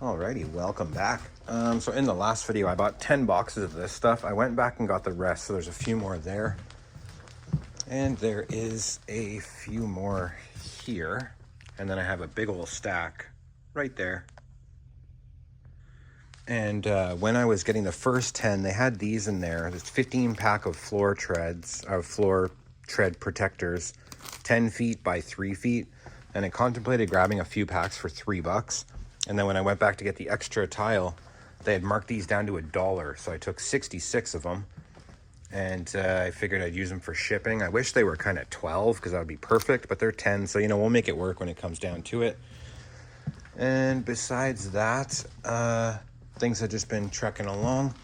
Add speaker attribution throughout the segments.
Speaker 1: Alrighty, welcome back. So in the last video, I bought 10 boxes of this stuff. I went back and got the rest, so there's a few more there. And there is a few more here. And then I have a big old stack right there. And when I was getting the first 10, they had these in there. This 15 pack of floor tread protectors, 10 feet by 3 feet. And I contemplated grabbing a few packs for $3. And then when I went back to get the extra tile, they had marked these down to $1. So I took 66 of them. And I figured I'd use them for shipping. I wish they were kind of 12 because that would be perfect. But they're 10, so we'll make it work when it comes down to it. And besides that, things have just been trucking along.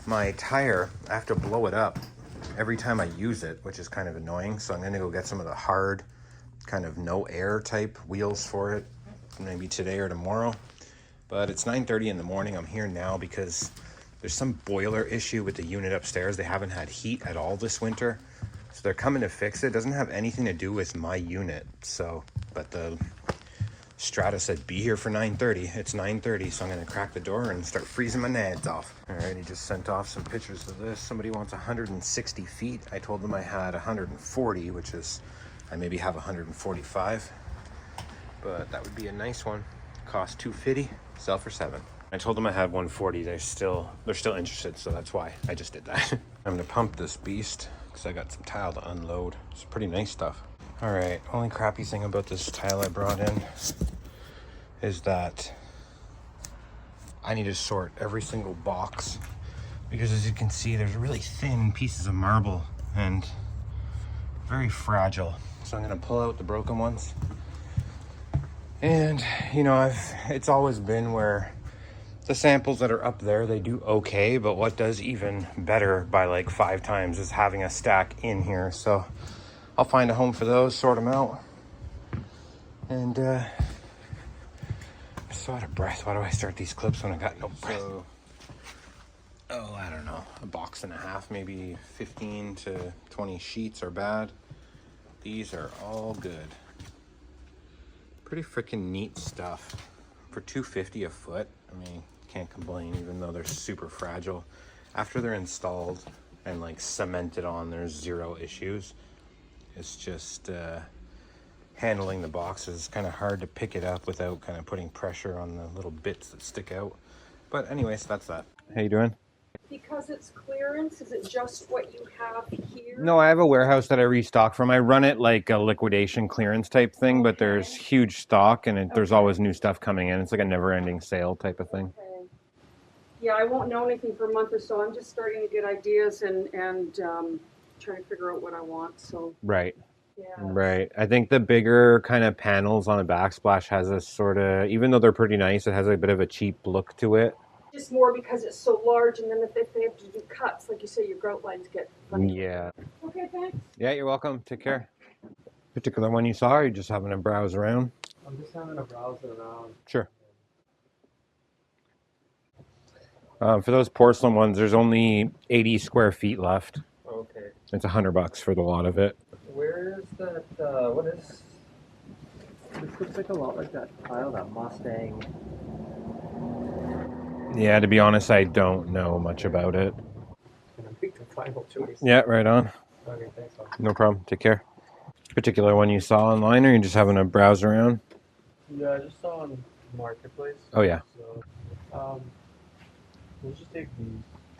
Speaker 1: My tire, I have to blow it up every time I use it, which is kind of annoying. So I'm going to go get some of the hard, kind of no air type wheels for it, maybe today or tomorrow. But it's 9:30 in the morning. I'm here now because there's some boiler issue with the unit upstairs. They haven't had heat at all this winter. So they're coming to fix it. It doesn't have anything to do with my unit. But the Strata said be here for 9:30. It's 9:30, so I'm gonna crack the door and start freezing my nads off. All right, he just sent off some pictures of this. Somebody wants 160 feet. I told them I had 140, which is, I maybe have 145, but that would be a nice one. Cost $250, sell for $7. I told them I had 140. They're still interested, so that's why I just did that. I'm gonna pump this beast because I got some tile to unload. It's pretty nice stuff. All right, only crappy thing about this tile I brought in is that I need to sort every single box because, as you can see, there's really thin pieces of marble and very fragile. So I'm gonna pull out the broken ones. And it's always been where the samples that are up there, they do okay, but what does even better by like 5 times is having a stack in here. So I'll find a home for those, sort them out. And I'm so out of breath. Why do I start these clips when I got no breath? I don't know, a box and a half, maybe 15 to 20 sheets are bad. These are all good. Pretty freaking neat stuff. For $250 a foot, I mean, can't complain, even though they're super fragile. After they're installed and like cemented on, there's zero issues. It's just handling the box is kind of hard to pick it up without kind of putting pressure on the little bits that stick out. But anyways, that's that. How you doing?
Speaker 2: Because it's clearance, is it just what you have here?
Speaker 1: No, I have a warehouse that I restock from. I run it like a liquidation clearance type thing, but there's huge stock and there's always new stuff coming in. It's like a never-ending sale type of thing.
Speaker 2: Okay. Yeah, I won't know anything for a month or so. I'm just starting to get ideas and trying to figure out what I want. So
Speaker 1: Right.
Speaker 2: yeah.
Speaker 1: Right. I think the bigger kind of panels on a backsplash has a sort of, even though they're pretty nice, it has a bit of a cheap look to it.
Speaker 2: Just more because it's so large, and then if they have to do cuts, like you say, your grout lines get funny.
Speaker 1: Yeah.
Speaker 2: Okay, thanks.
Speaker 1: Yeah, you're welcome. Take care. Particular one you saw, or are you just having a browse around?
Speaker 3: I'm just having a browse around.
Speaker 1: Sure. For those porcelain ones, there's only 80 square feet left.
Speaker 3: Okay.
Speaker 1: It's $100 for the lot of it.
Speaker 3: Where is that? What is? This looks like a lot like that tile, that Mustang.
Speaker 1: Yeah, to be honest, I don't know much about it.
Speaker 3: Can I make the final choice?
Speaker 1: Yeah, right on.
Speaker 3: Okay, thanks. Man.
Speaker 1: No problem. Take care. Particular one you saw online, or you just having a browse around?
Speaker 3: Yeah, I just saw on Marketplace.
Speaker 1: Oh yeah.
Speaker 3: So, we'll just take these.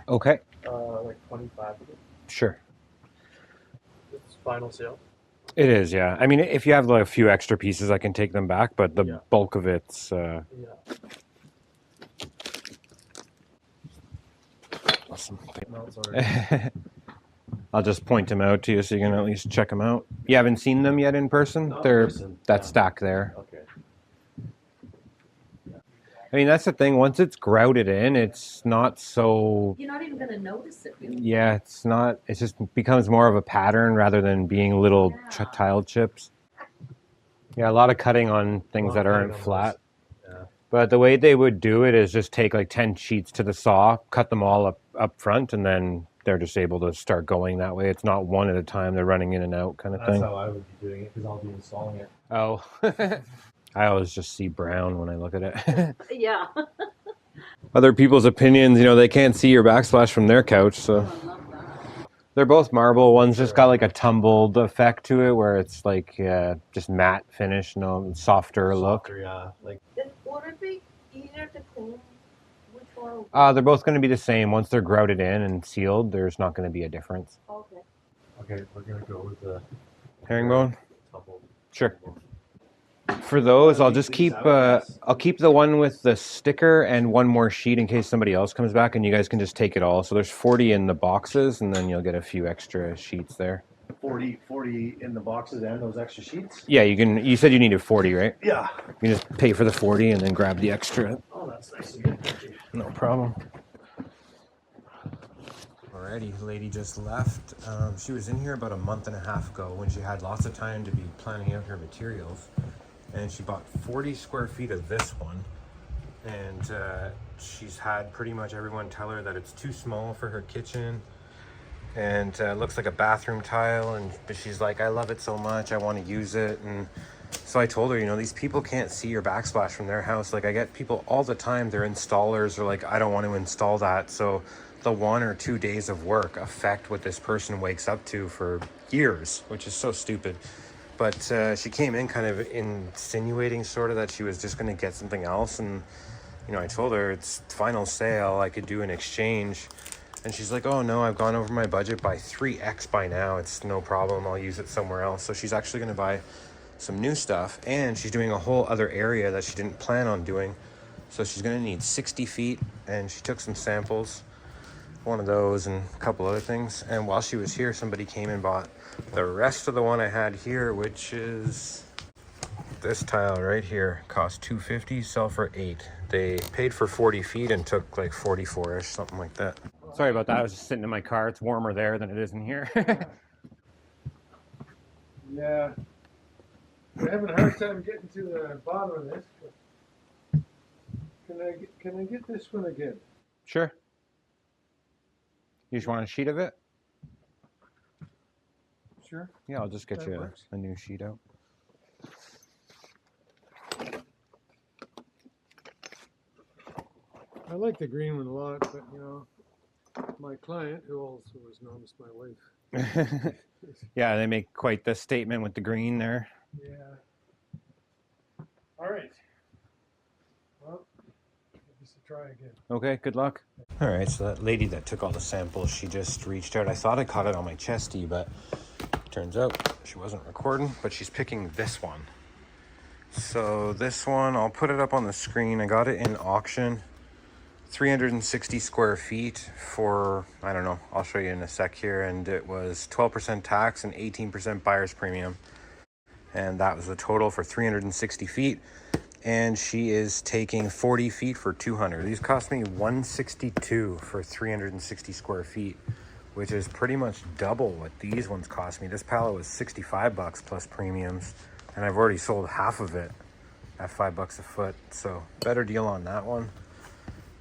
Speaker 1: Okay.
Speaker 3: Like 25 of it.
Speaker 1: Sure.
Speaker 3: It's final sale.
Speaker 1: It is, yeah. I mean, if you have like a few extra pieces, I can take them back, but the bulk of it's.
Speaker 3: Yeah.
Speaker 1: Awesome.
Speaker 3: No, it's already.
Speaker 1: I'll just point them out to you so you can at least check them out. You haven't seen them yet in person?
Speaker 3: Not in
Speaker 1: They're
Speaker 3: person.
Speaker 1: that
Speaker 3: Yeah.
Speaker 1: stack there.
Speaker 3: Okay.
Speaker 1: I mean, that's the thing. Once it's grouted in, it's not so.
Speaker 2: You're not even going to notice it. Really.
Speaker 1: Yeah, it's not. It just becomes more of a pattern rather than being little tile chips. Yeah, a lot of cutting on things that aren't flat.
Speaker 3: Yeah.
Speaker 1: But the way they would do it is just take like 10 sheets to the saw, cut them all up front, and then they're just able to start going that way. It's not one at a time. They're running in and out kind of thing.
Speaker 3: That's how I would be doing it because I'll be installing it.
Speaker 1: Oh. I always just see brown when I look at it.
Speaker 2: Yeah.
Speaker 1: Other people's opinions, you know, they can't see your backsplash from their couch, so.
Speaker 2: I love that.
Speaker 1: They're both marble. One's just got like a tumbled effect to it where it's like just matte finish, no softer look.
Speaker 3: Yeah, like
Speaker 4: Would it be easier to clean? Which one?
Speaker 1: They're both going to be the same. Once they're grouted in and sealed, there's not going to be a difference.
Speaker 4: Okay.
Speaker 3: okay, we're gonna go with the
Speaker 1: Herringbone?
Speaker 3: tumble.
Speaker 1: Sure. For those, I'll just keep I'll keep the one with the sticker and one more sheet in case somebody else comes back, and you guys can just take it all. So there's 40 in the boxes, and then you'll get a few extra sheets there.
Speaker 5: 40 in the boxes and those extra sheets?
Speaker 1: Yeah, you can. You said you needed 40, right?
Speaker 5: Yeah.
Speaker 1: You can just pay for the 40 and then grab the extra.
Speaker 5: Oh, that's nice of you. Thank you.
Speaker 1: No problem. Alrighty, lady just left. She was in here about a month and a half ago when she had lots of time to be planning out her materials. And she bought 40 square feet of this one. And she's had pretty much everyone tell her that it's too small for her kitchen. And looks like a bathroom tile. But she's like, I love it so much, I want to use it. And so I told her, you know, these people can't see your backsplash from their house. Like, I get people all the time, they're installers, are like, I don't want to install that. So the 1 or 2 days of work affect what this person wakes up to for years, which is so stupid. But she came in kind of insinuating sort of that she was just going to get something else. And, you know, I told her it's final sale, I could do an exchange. And she's like, oh no, I've gone over my budget by 3x by now. It's no problem, I'll use it somewhere else. So she's actually going to buy some new stuff, and she's doing a whole other area that she didn't plan on doing. So she's going to need 60 feet, and she took some samples, one of those and a couple other things. And while she was here, somebody came and bought the rest of the one I had here, which is this tile right here. Cost $250, sell for $8. They paid for 40 feet and took like 44-ish, something like that. Sorry about that, I was just sitting in my car. It's warmer there than it is in here.
Speaker 6: Yeah, we're having a hard time getting to the bottom of this. But can I get this one again?
Speaker 1: Sure. You just want a sheet of it?
Speaker 6: Sure.
Speaker 1: Yeah, I'll just get
Speaker 6: That
Speaker 1: you
Speaker 6: works.
Speaker 1: a new sheet out.
Speaker 6: I like the green one a lot, but you know, my client, who also is known as my wife.
Speaker 1: Yeah, they make quite the statement with the green there.
Speaker 6: Yeah. All right. Well, give this a try again.
Speaker 1: Okay, good luck. All right, so that lady that took all the samples, she just reached out. I thought I caught it on my chesty, but turns out she wasn't recording, but she's picking this one. So this one, I'll put it up on the screen. I got it in auction, 360 square feet for, I don't know, I'll show you in a sec here. And it was 12% tax and 18% buyer's premium. And that was the total for 360 feet. And she is taking 40 feet for 200. These cost me $162 for 360 square feet, which is pretty much double what these ones cost me. This pallet was 65 bucks plus premiums, and I've already sold half of it at 5 bucks a foot. So better deal on that one.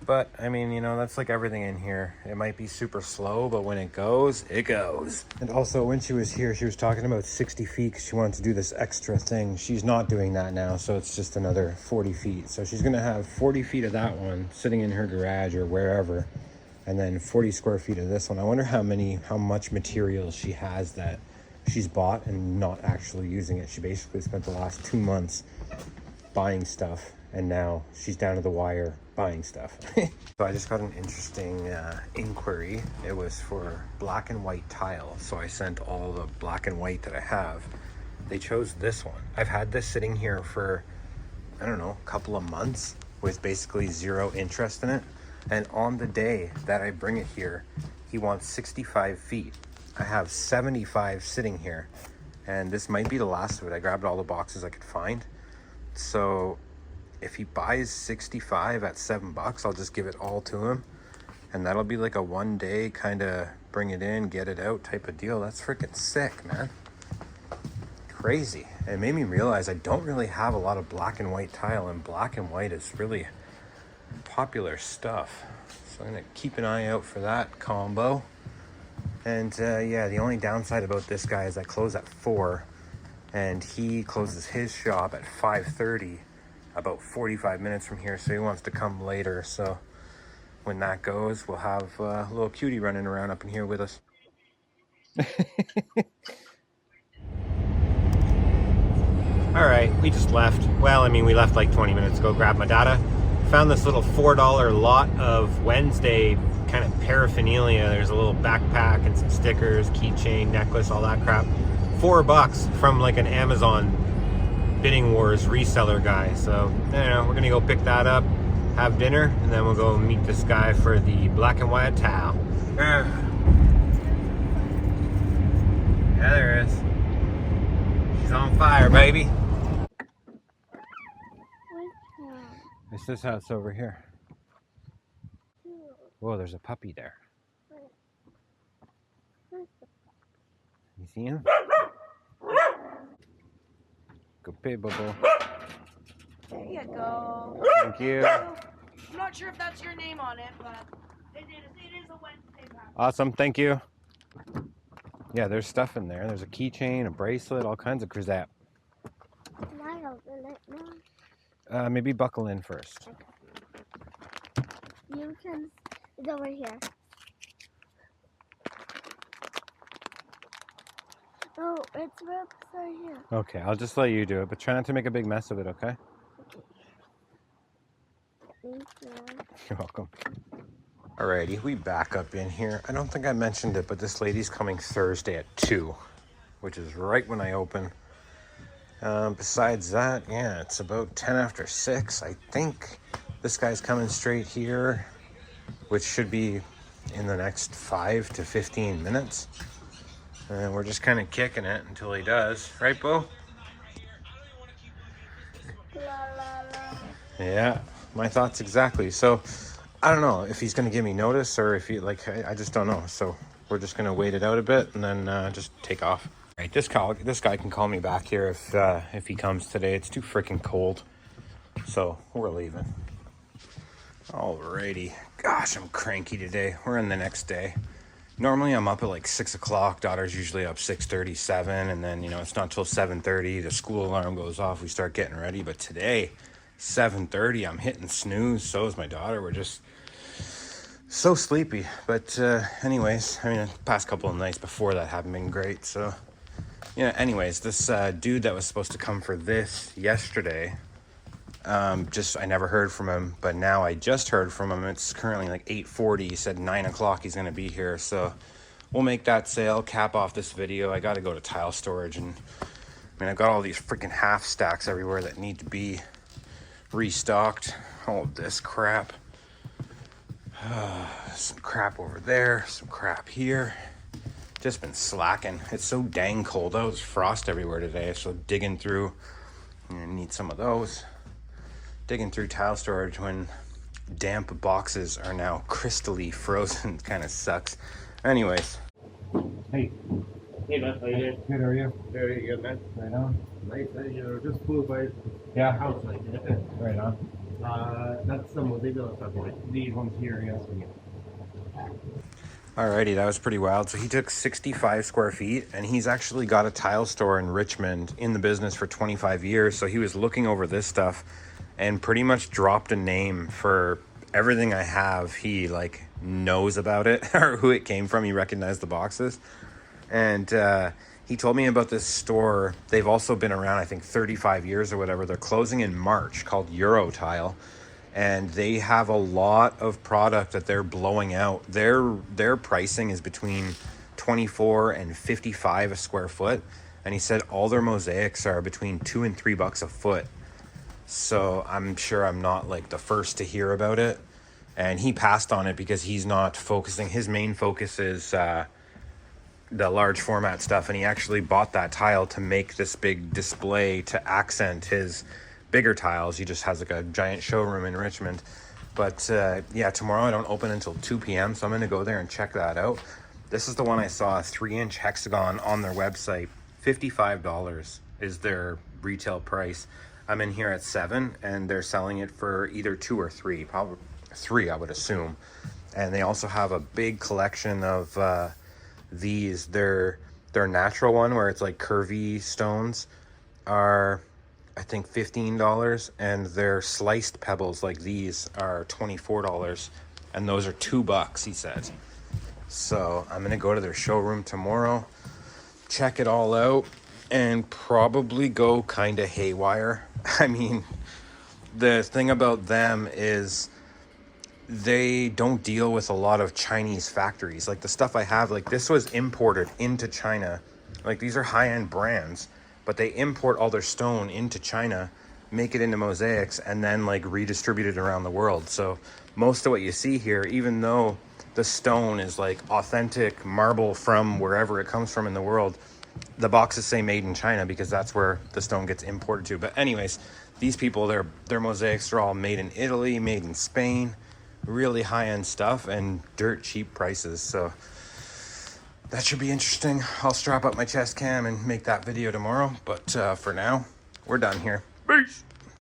Speaker 1: But I mean, you know, that's like everything in here. It might be super slow, but when it goes, it goes. And also when she was here, she was talking about 60 feet because she wanted to do this extra thing. She's not doing that now, so it's just another 40 feet. So she's gonna have 40 feet of that one sitting in her garage or wherever, and then 40 square feet of this one. I wonder how much material she has that she's bought and not actually using it. She basically spent the last 2 months buying stuff, and now she's down to the wire buying stuff. So I just got an interesting inquiry. It was for black and white tile. So I sent all the black and white that I have. They chose this one. I've had this sitting here for, I don't know, a couple of months with basically zero interest in it. And on the day that I bring it here, he wants 65 feet. I have 75 sitting here, and this might be the last of it. I grabbed all the boxes I could find. So if he buys 65 at 7 bucks, I'll just give it all to him. And that'll be like a 1 day kind of bring it in, get it out type of deal. That's freaking sick, man. Crazy. It made me realize I don't really have a lot of black and white tile, and black and white is really popular stuff. So I'm gonna keep an eye out for that combo. And yeah, the only downside about this guy is I close at 4. and he closes his shop at 5:30, about 45 minutes from here, so he wants to come later. So when that goes, we'll have a little cutie running around up in here with us. All right, we just left. Well, I mean, we left like 20 minutes ago, grabbed my data. Found this little $4 lot of Wednesday kind of paraphernalia. There's a little backpack and some stickers, keychain, necklace, all that crap. $4 from like an Amazon Bidding Wars reseller guy. So, I don't know, we're gonna go pick that up, have dinner, and then we'll go meet this guy for the black and white towel. Yeah, there is. She's on fire, baby. It's this house over here. Whoa, there's a puppy there. You see him? Go pay, Bubble.
Speaker 4: There you go.
Speaker 1: Thank you.
Speaker 4: I'm not sure if that's your name on it, but it is a Wednesday pack.
Speaker 1: Awesome, thank you. Yeah, there's stuff in there. There's a keychain, a bracelet, all kinds of crap.
Speaker 7: Can I open it now?
Speaker 1: Maybe buckle in first.
Speaker 7: You can. It's over here. Oh, it's right here.
Speaker 1: Okay, I'll just let you do it, but try not to make a big mess of it, okay?
Speaker 7: Thank you.
Speaker 1: You're welcome. Alrighty, we back up in here. I don't think I mentioned it, but this lady's coming Thursday at 2, which is right when I open. Besides that, yeah, it's about 10 after 6. I think this guy's coming straight here, which should be in the next 5 to 15 minutes. And we're just kind of kicking it until he does. Right, Bo?
Speaker 7: La, la, la.
Speaker 1: Yeah, my thoughts exactly. So, I don't know if he's going to give me notice or if he, like, I just don't know. So, we're just going to wait it out a bit and then just take off. Right, this guy can call me back here if he comes today. It's too freaking cold. So, we're leaving. Alrighty. Gosh, I'm cranky today. We're in the next day. Normally I'm up at like 6 o'clock. Daughter's usually up 6:37, and then, you know, it's not till 7:30. The school alarm goes off. We start getting ready. But today, 7:30, I'm hitting snooze. So is my daughter. We're just so sleepy. But anyways, I mean, the past couple of nights before that haven't been great. So, yeah, anyways, this dude that was supposed to come for this yesterday, I never heard from him, but now I just heard from him. It's currently like 8:40. He said 9 o'clock he's going to be here. So we'll make that sale, cap off this video. I got to go to tile storage, and I mean, I've got all these freaking half stacks everywhere that need to be restocked. All of this crap. Some crap over there, some crap here. Just been slacking. It's so dang cold out. There's frost everywhere today, so digging through. I need some of those. Digging through tile storage when damp boxes are now crystally frozen kind of sucks. Anyways.
Speaker 5: Hey.
Speaker 3: Hey, man, how you doing?
Speaker 5: Good, how are you?
Speaker 3: Very good, man.
Speaker 5: Right on.
Speaker 3: Nice, you know, just flew by
Speaker 5: Yeah.
Speaker 3: house like that.
Speaker 5: Right on.
Speaker 3: That's some of the stuff, right?
Speaker 5: These ones here, yes.
Speaker 1: Alrighty, that was pretty wild. So he took 65 square feet, and he's actually got a tile store in Richmond, in the business for 25 years. So he was looking over this stuff and pretty much dropped a name for everything I have. He like knows about it or who it came from. He recognized the boxes. And he told me about this store. They've also been around, I think, 35 years or whatever. They're closing in March, called Eurotile. And they have a lot of product that they're blowing out. Their pricing is between 24 and 55 a square foot. And he said all their mosaics are between $2 and $3 a foot. So I'm sure I'm not like the first to hear about it. And he passed on it because he's not focusing. His main focus is the large format stuff. And he actually bought that tile to make this big display to accent his bigger tiles. He just has like a giant showroom in Richmond. But yeah, tomorrow I don't open until 2 p.m. So I'm going to go there and check that out. This is the one I saw, a 3-inch hexagon on their website. $55 is their retail price. I'm in here at 7, and they're selling it for either 2 or 3, probably 3, I would assume. And they also have a big collection of these. Their natural one, where it's like curvy stones. are, I think, $15, and their sliced pebbles like these are $24, and those are $2, he said. So I'm gonna go to their showroom tomorrow, check it all out, and probably go kind of haywire. I mean, the thing about them is they don't deal with a lot of Chinese factories. Like the stuff I have, like this was imported into China. Like these are high-end brands, but they import all their stone into China, make it into mosaics, and then like redistribute it around the world. So most of what you see here, even though the stone is like authentic marble from wherever it comes from in the world, the boxes say made in China because that's where the stone gets imported to. But anyways, these people, their mosaics are all made in Italy, made in Spain, really high-end stuff and dirt cheap prices. So that should be interesting. I'll strap up my chest cam and make that video tomorrow. But for now, we're done here. Peace.